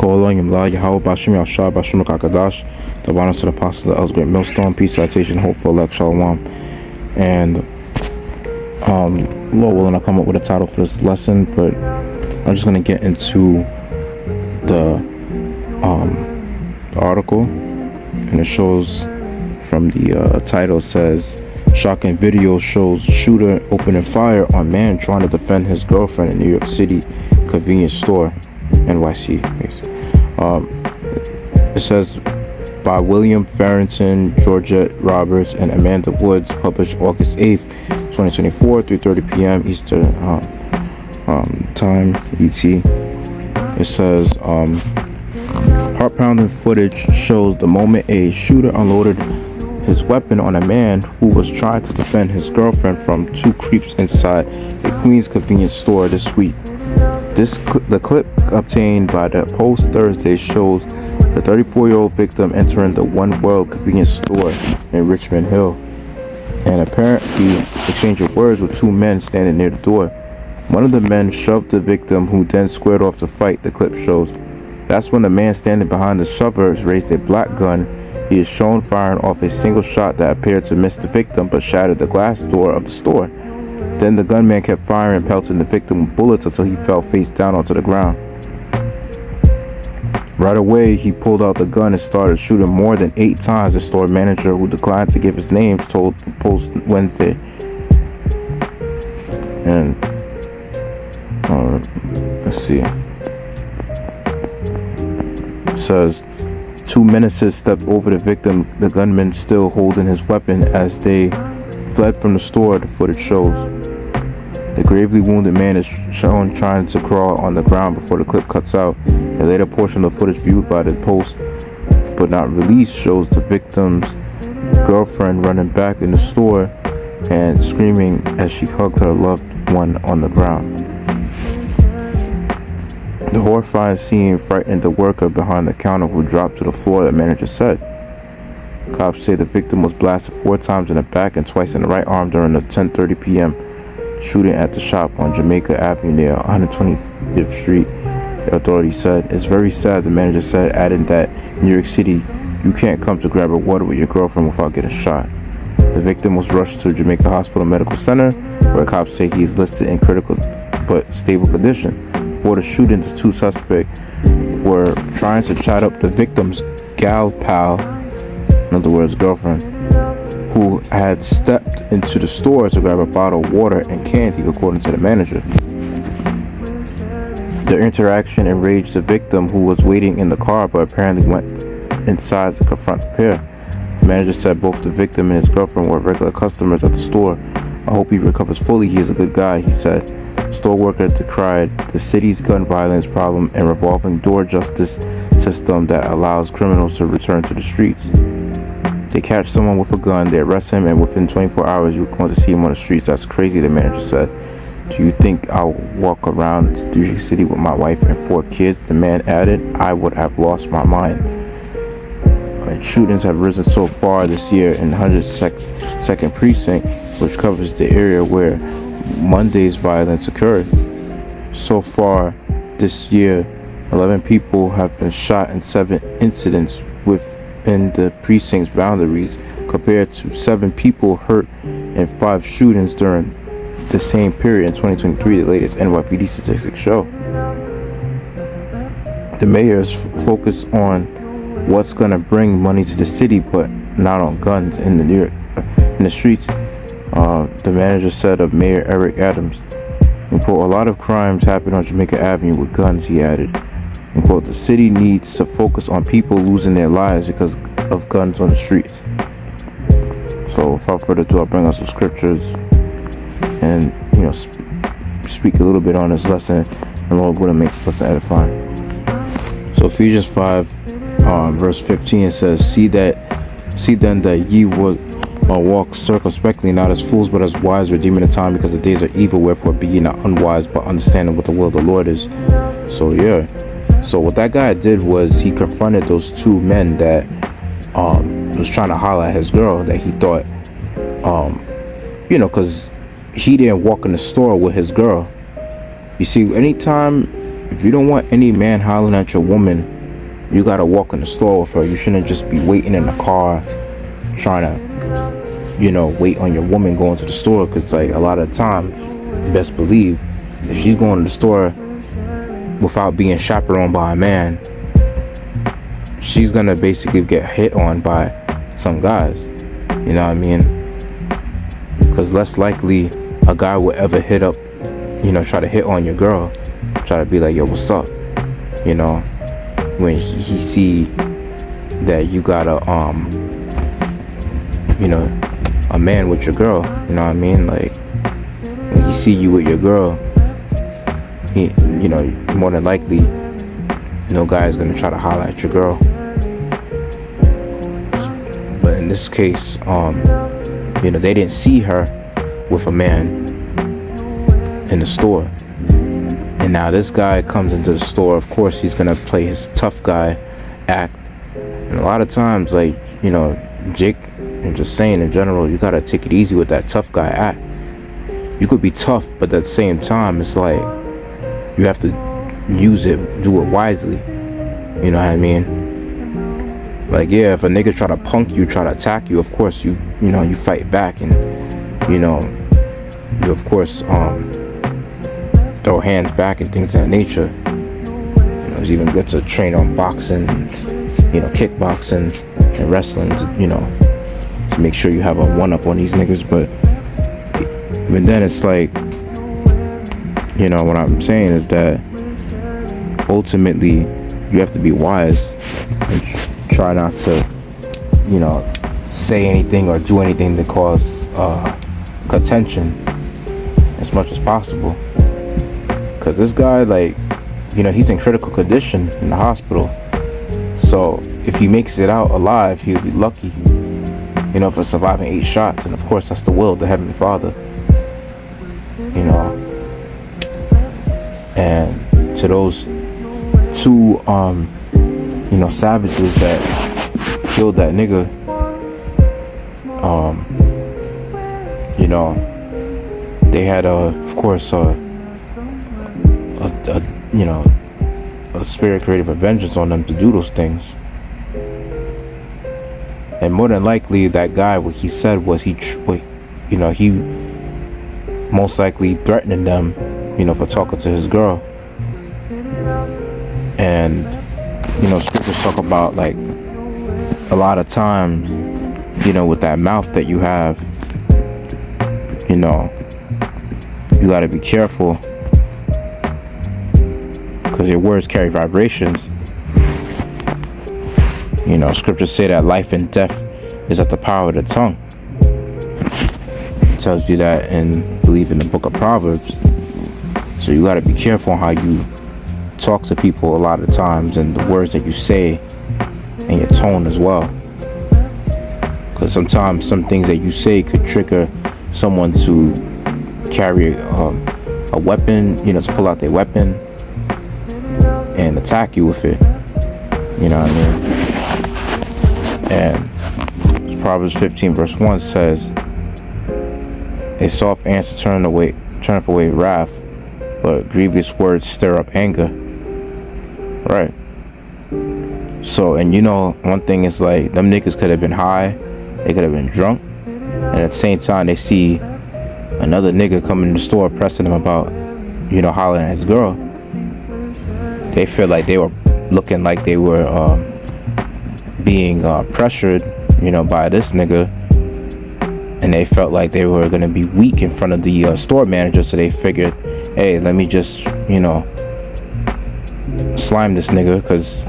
Ko'olohim La Yahweh Bashim Yahshua Bashim Kakadash. The bonus to the apostles of El's Great Millstone. Peace, citation, hope for elect Shalom. And Lord willing, I'll come up with a title for this lesson, but I'm just gonna get into the article, and it shows from the title says, shocking video shows shooter opening fire on man trying to defend his girlfriend in New York City convenience store, NYC. It says by William Farrington, Georgette Roberts, and Amanda Woods, published August 8th, 2024, 3:30 p.m. Eastern time, ET. It says heart-pounding footage shows the moment a shooter unloaded his weapon on a man who was trying to defend his girlfriend from two creeps inside a Queens convenience store this week. The clip obtained by the Post Thursday shows the 34-year-old victim entering the One World convenience store in Richmond Hill and apparently exchanging words with two men standing near the door. One of the men shoved the victim, who then squared off to fight, the clip shows. That's when the man standing behind the shover raised a black gun. He is shown firing off a single shot that appeared to miss the victim but shattered the glass door of the store. Then the gunman kept firing, pelting the victim with bullets until he fell face down onto the ground. Right away, he pulled out the gun and started shooting more than 8 times, the store manager, who declined to give his name, told the Post Wednesday. And let's see. It says 2 menaces stepped over the victim, the gunman still holding his weapon, as they fled from the store, the footage shows. The gravely wounded man is shown trying to crawl on the ground before the clip cuts out. A later portion of the footage viewed by the Post but not released shows the victim's girlfriend running back in the store and screaming as she hugged her loved one on the ground. The horrifying scene frightened the worker behind the counter, who dropped to the floor, the manager said. Cops say the victim was blasted 4 times in the back and twice in the right arm during the 10:30 p.m. shooting at the shop on Jamaica Avenue near 125th Street, the authorities said. It's very sad, the manager said, adding that in New York City, you can't come to grab a water with your girlfriend without getting shot. The victim was rushed to Jamaica Hospital Medical Center, where cops say he is listed in critical but stable condition. Before the shooting, the 2 suspects were trying to chat up the victim's gal pal, in other words, girlfriend, who had stepped into the store to grab a bottle of water and candy, according to the manager. The interaction enraged the victim, who was waiting in the car but apparently went inside to confront the pair. The manager said both the victim and his girlfriend were regular customers at the store. I hope he recovers fully. He is a good guy, he said. Store worker decried the city's gun violence problem and revolving door justice system that allows criminals to return to the streets. They catch someone with a gun, they arrest him, and within 24 hours you're going to see him on the streets. That's crazy, the manager said. Do you think I'll walk around New York City with my wife and 4 kids? The man added. I would have lost my mind. Shootings have risen so far this year in 102nd Precinct, which covers the area where Monday's violence occurred. So far this year, 11 people have been shot in 7 incidents within the precinct's boundaries, compared to 7 people hurt in 5 shootings during the same period in 2023, the latest NYPD statistics show. The mayor is focused on what's going to bring money to the city, but not on guns in the streets. The manager said of Mayor Eric Adams. And quote, a lot of crimes happen on Jamaica Avenue with guns, he added. And quote, the city needs to focus on people losing their lives because of guns on the streets. So without further ado, I'll bring out some scriptures and speak a little bit on this lesson, and Lord willing makes this lesson edifying. So Ephesians 5 verse 15 says, see then that ye would walk circumspectly, not as fools but as wise, redeeming the time, because the days are evil. Wherefore be ye not unwise, but understanding what the will of the Lord is. So yeah, so what that guy did was he confronted those 2 men that was trying to holler at his girl, that he thought because he didn't walk in the store with his girl. You see, anytime, if you don't want any man hollering at your woman you gotta walk in the store with her. You shouldn't just be waiting in the car trying to, wait on your woman going to the store. Because, like, a lot of times, best believe, if she's going to the store without being chaperoned by a man, she's gonna basically get hit on by some guys. You know what I mean? Because less likely a guy would ever hit up, try to hit on your girl, try to be like, yo, what's up? When he see that you got a man with your girl, you know what I mean? Like, when he see you with your girl, he, more than likely, no guy is gonna try to holler at your girl. But in this case, they didn't see her with a man in the store. And now this guy comes into the store. Of course, he's gonna play his tough guy act. And a lot of times, like, Jake, and just saying in general, you gotta take it easy with that tough guy act. You could be tough, but at the same time, it's like you have to use it, do it wisely. You know what I mean? Like, yeah, if a nigga try to punk you, try to attack you, of course you fight back, and you of course throw hands back and things of that nature. It's even good to train on boxing, kickboxing and wrestling to make sure you have a one-up on these niggas. But then it's like, what I'm saying is that ultimately you have to be wise and try not to say anything or do anything to cause contention as much as possible. Because this guy, like, he's in critical condition in the hospital. So if he makes it out alive, he'll be lucky, for surviving 8 shots. And of course, that's the will of the Heavenly Father, And to those 2, savages that killed that nigga, they had, of course, a spirit creative vengeance on them to do those things. And more than likely, that guy, what he said was he most likely threatening them, for talking to his girl. And scriptures talk about, like, a lot of times, with that mouth that you have, you got to be careful, because your words carry vibrations. Scriptures say that life and death is at the power of the tongue. It tells you that in, I believe, in the book of Proverbs. So you got to be careful on how you talk to people a lot of times, and the words that you say, and your tone as well. Because sometimes some things that you say could trigger someone to carry a weapon, to pull out their weapon and attack you with it. You know what I mean? And Proverbs 15 verse 1 says, a soft answer turneth away wrath, but grievous words stir up anger. Right. So, and one thing is, like, them niggas could have been high, they could have been drunk, and at the same time they see another nigga coming in the store pressing them about, hollering at his girl. They feel like they were looking like they were being pressured, by this nigga, and they felt like they were gonna be weak in front of the store manager. So they figured, hey, let me just, slime this nigga, because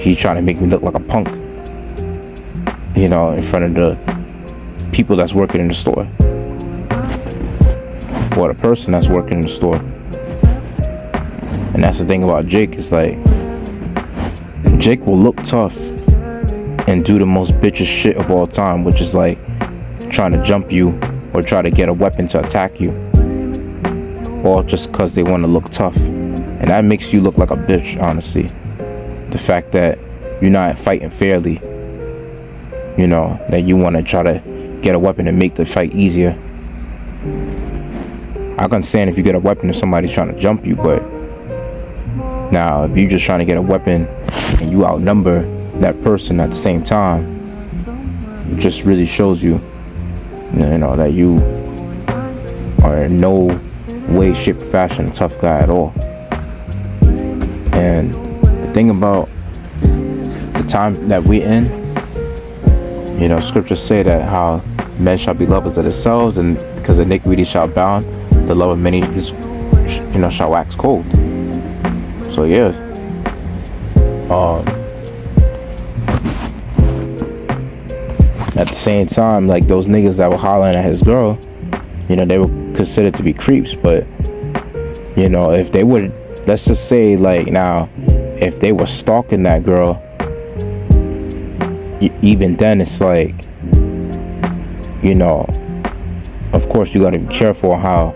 he's trying to make me look like a punk, in front of the people that's working in the store, or the person that's working in the store. And that's the thing about Jake, is like, Jake will look tough and do the most bitches shit of all time, which is like trying to jump you or try to get a weapon to attack you, all just because they want to look tough. And that makes you look like a bitch, honestly. The fact that you're not fighting fairly, that you want to try to get a weapon and make the fight easier. I can understand if you get a weapon if somebody's trying to jump you, but now if you're just trying to get a weapon and you outnumber that person at the same time, it just really shows you, that you are in no way, shape, or fashion a tough guy at all. And the thing about the time that we're in, scriptures say that how men shall be lovers of themselves, and because iniquity shall abound, the love of many is, shall wax cold. So yeah, at the same time, like those niggas that were hollering at his girl, they were considered to be creeps. But if they would, let's just say, like, now, if they were stalking that girl, even then it's like, of course you got to be careful how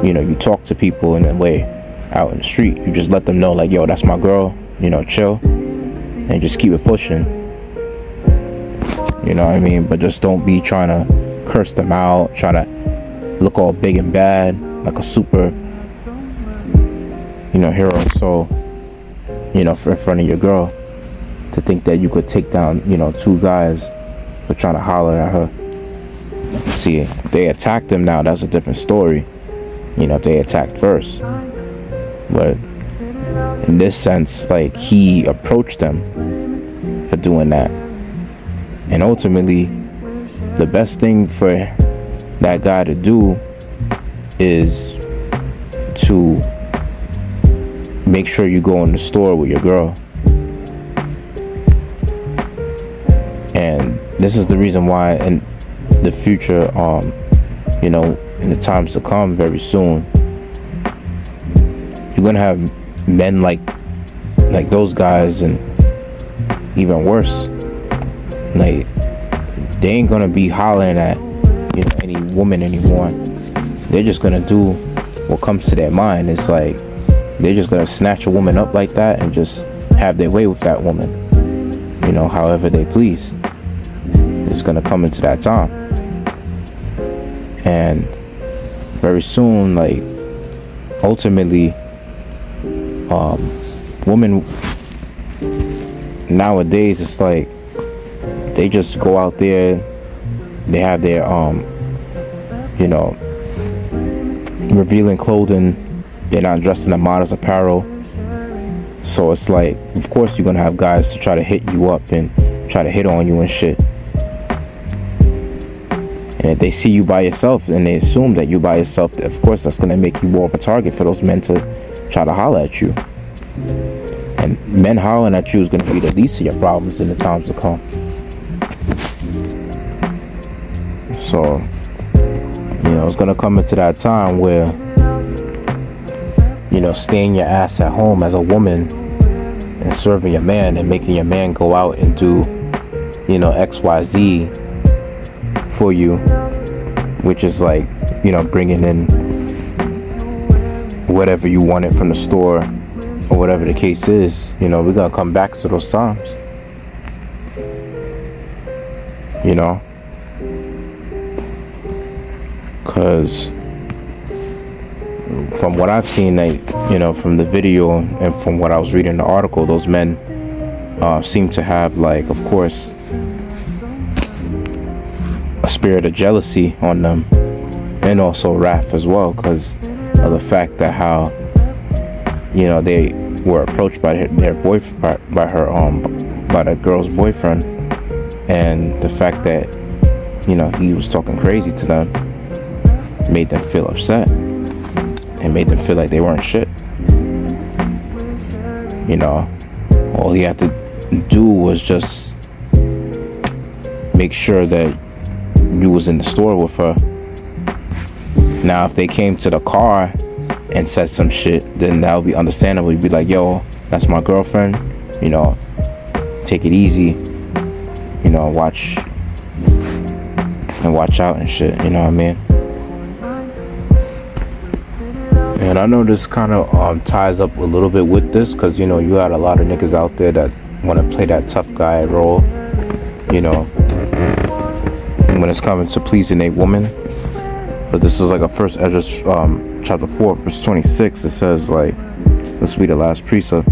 you talk to people in a way out in the street. You just let them know, like, yo, that's my girl, chill, and just keep it pushing. You know what I mean? But just don't be trying to curse them out, try to look all big and bad like a super hero. So for in front of your girl, to think that you could take down two guys for trying to holler at her. See, if they attacked him now, that's a different story, if they attacked first. But in this sense, like, he approached them for doing that. And ultimately, the best thing for that guy to do is to make sure you go in the store with your girl. And this is the reason why in the future, in the times to come, very soon, you're gonna have men like those guys, and even worse. Like, they ain't gonna be hollering at any woman anymore. They're just gonna do what comes to their mind. It's like they're just gonna snatch a woman up like that and just have their way with that woman, however they please. It's gonna come into that time, and very soon, like, ultimately, women nowadays, it's like they just go out there, they have their revealing clothing, they're not dressed in a modest apparel. So it's like, of course you're gonna have guys to try to hit you up and try to hit on you and shit. And if they see you by yourself and they assume that you by yourself, of course that's gonna make you more of a target for those men to try to holler at you. And men hollering at you is gonna be the least of your problems in the times to come. So, it's gonna come into that time where, staying your ass at home as a woman and serving your man and making your man go out and do, XYZ for you, which is like, bringing in whatever you wanted from the store or whatever the case is. We're gonna come back to those times. Because from what I've seen, from the video and from what I was reading in the article, those men seem to have, like, of course, a spirit of jealousy on them, and also wrath as well, because of the fact that how they were approached by their boyfriend, by the girl's boyfriend, and the fact that he was talking crazy to them made them feel upset and made them feel like they weren't shit. All he had to do was just make sure that you was in the store with her. Now, if they came to the car and said some shit, then that would be understandable. You'd be like, yo, that's my girlfriend, take it easy, watch out and shit, you know what I mean? And I know this kind of ties up a little bit with this, because you got a lot of niggas out there that want to play that tough guy role, when it's coming to pleasing a woman. But this is like a First Ezra chapter 4 verse 26. It says, like, this will be the last precept.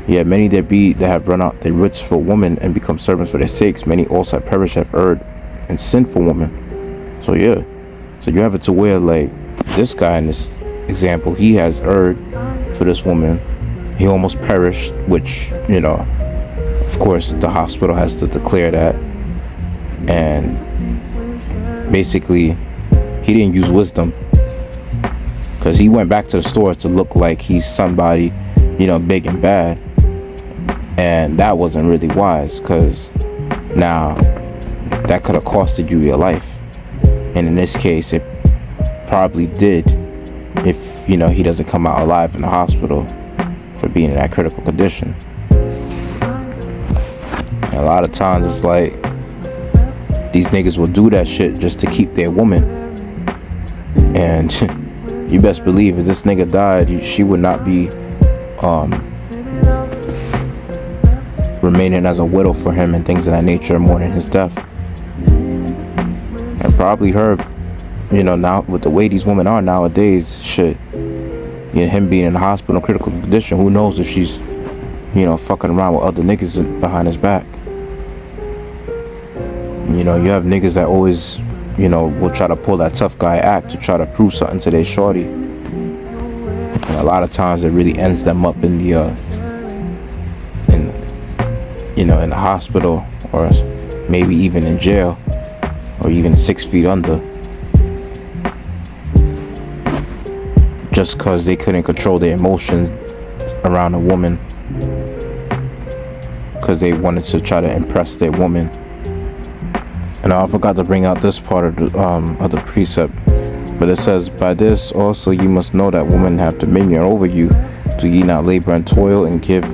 Yet many there be that have run out their wits for women and become servants for their sakes. Many also have perished, have erred, and sinned for women. So yeah. So you have it to where, like, this guy in this example, he has erred for this woman. He almost perished, which, you know, of course, the hospital has to declare that. And basically, he didn't use wisdom, because he went back to the store to look like he's somebody, you know, big and bad. And that wasn't really wise, because now that could have costed you your life. And in this case, it probably did, if, you know, he doesn't come out alive in the hospital for being in that critical condition. And a lot of times it's like, these niggas will do that shit just to keep their woman. And you best believe if this nigga died, she would not be remaining as a widow for him and things of that nature mourning his death. And probably her, you know, now with the way these women are nowadays, shit, you know, him being in the hospital in critical condition, who knows if she's, you know, fucking around with other niggas behind his back. You know, you have niggas that always, you know, will try to pull that tough guy act to try to prove something to their shorty. And a lot of times it really ends them up in the you know, in the hospital, or maybe even in jail, or even 6 feet under, just because they couldn't control their emotions around a woman, because they wanted to try to impress their woman. And I forgot to bring out this part of the precept, but it says, by this also you must know that women have dominion over you. Do ye not labor and toil and give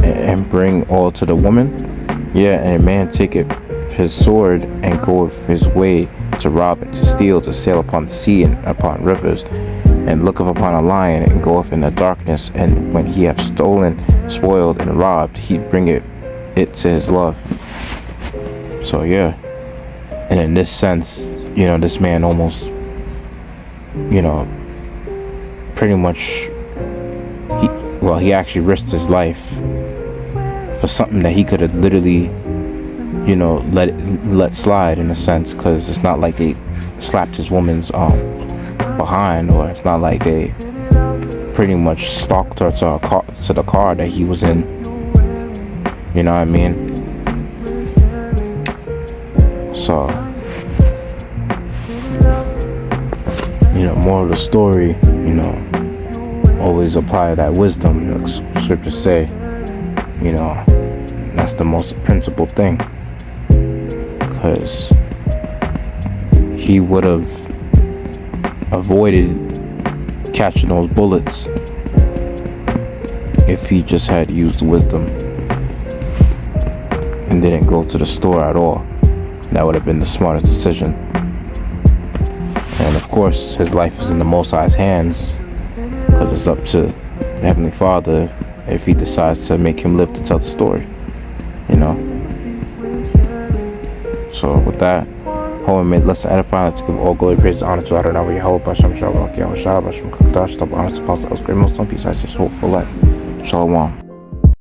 and bring all to the woman? Yeah, and a man taketh his sword and goeth his way to rob and to steal, to sail upon the sea and upon rivers, and looketh upon a lion and goeth in the darkness, and when he hath stolen, spoiled, and robbed, he bringeth it to his love. So yeah, and in this sense, you know, this man almost, you know, pretty much, he actually risked his life for something that he could have literally, you know, let slide, in a sense, because it's not like they slapped his woman's behind, or it's not like they pretty much stalked her to the car that he was in. You know what I mean? So, you know, moral of the story, you know, always apply that wisdom. You know, scriptures say, you know, that's the most principal thing, because he would have avoided catching those bullets if he just had used wisdom and didn't go to the store at all. That would have been the smartest decision. And of course, his life is in the Most High's hands, because it's up to the Heavenly Father if he decides to make him live to tell the story, you know. So with that, hope I made lesson edifying. Let's give all glory, praise, and honor to Adonai Yahweh, Bashem Shalom, Yahweh Shah, Bashem Kakadash, Stop honest, apostle, great Muslim, peace, I say, hopeful life. Shalom.